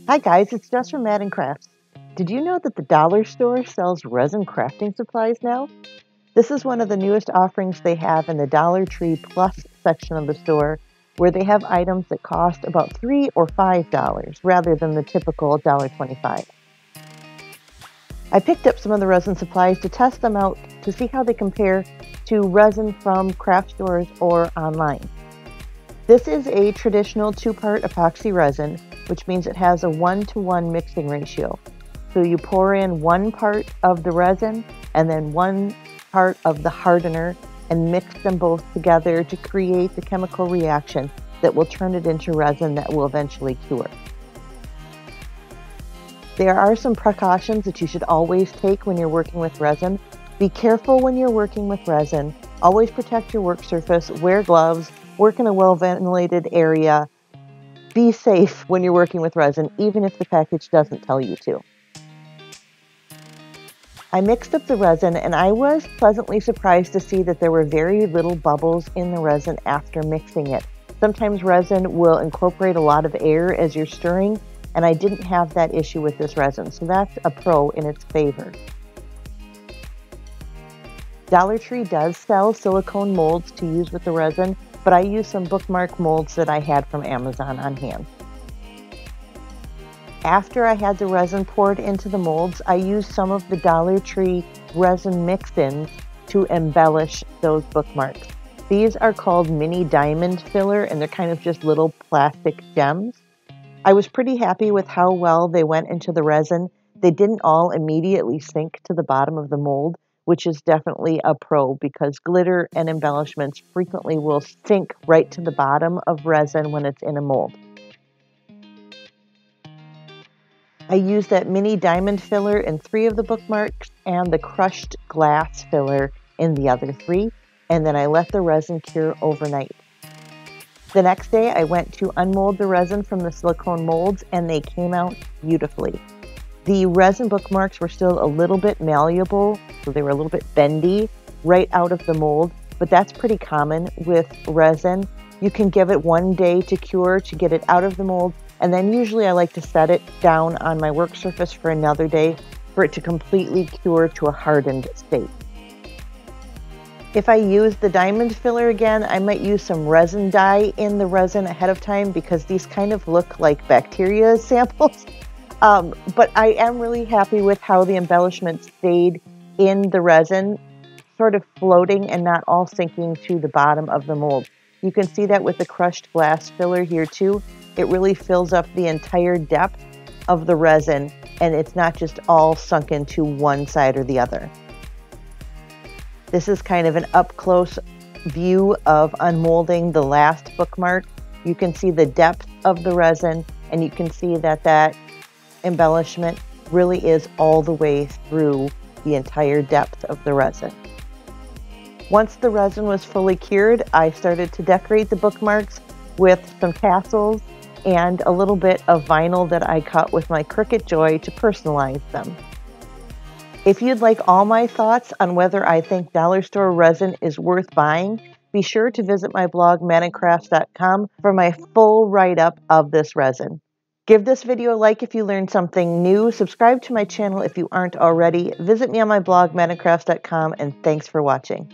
Hi guys, it's Jess from Madden Crafts. Did you know that the dollar store sells resin crafting supplies now? This is one of the newest offerings they have in the Dollar Tree Plus section of the store, where they have items that cost about $3 or $5 rather than the typical $1.25. I picked up some of the resin supplies to test them out to see how they compare to resin from craft stores or online. This is a traditional two-part epoxy resin, which means it has a 1-to-1 mixing ratio. So you pour in one part of the resin and then one part of the hardener and mix them both together to create the chemical reaction that will turn it into resin that will eventually cure. There are some precautions that you should always take when you're working with resin. Be careful when you're working with resin. Always protect your work surface, wear gloves, work in a well-ventilated area. Be safe when you're working with resin, even if the package doesn't tell you to. I mixed up the resin and I was pleasantly surprised to see that there were very little bubbles in the resin after mixing it. Sometimes resin will incorporate a lot of air as you're stirring, and I didn't have that issue with this resin, so that's a pro in its favor. Dollar Tree does sell silicone molds to use with the resin, but I used some bookmark molds that I had from Amazon on hand. After I had the resin poured into the molds, I used some of the Dollar Tree resin mix-ins to embellish those bookmarks. These are called mini diamond filler, and they're kind of just little plastic gems. I was pretty happy with how well they went into the resin. They didn't all immediately sink to the bottom of the mold, which is definitely a pro because glitter and embellishments frequently will sink right to the bottom of resin when it's in a mold. I used that mini diamond filler in 3 of the bookmarks and the crushed glass filler in the other 3, and then I let the resin cure overnight. The next day I went to unmold the resin from the silicone molds and they came out beautifully. The resin bookmarks were still a little bit malleable, so they were a little bit bendy right out of the mold, but that's pretty common with resin. You can give it 1 day to cure to get it out of the mold, and then usually I like to set it down on my work surface for another day for it to completely cure to a hardened state. If I use the diamond filler again, I might use some resin dye in the resin ahead of time because these kind of look like bacteria samples. But I am really happy with how the embellishment stayed in the resin, sort of floating and not all sinking to the bottom of the mold. You can see that with the crushed glass filler here too. It really fills up the entire depth of the resin and it's not just all sunk into one side or the other. This is kind of an up-close view of unmolding the last bookmark. You can see the depth of the resin and you can see that that embellishment really is all the way through the entire depth of the resin. Once the resin was fully cured, I started to decorate the bookmarks with some tassels and a little bit of vinyl that I cut with my Cricut Joy to personalize them. If you'd like all my thoughts on whether I think dollar store resin is worth buying, be sure to visit my blog maddencrafts.com for my full write-up of this resin. Give this video a like if you learned something new, subscribe to my channel if you aren't already, visit me on my blog maddencrafts.com, and thanks for watching.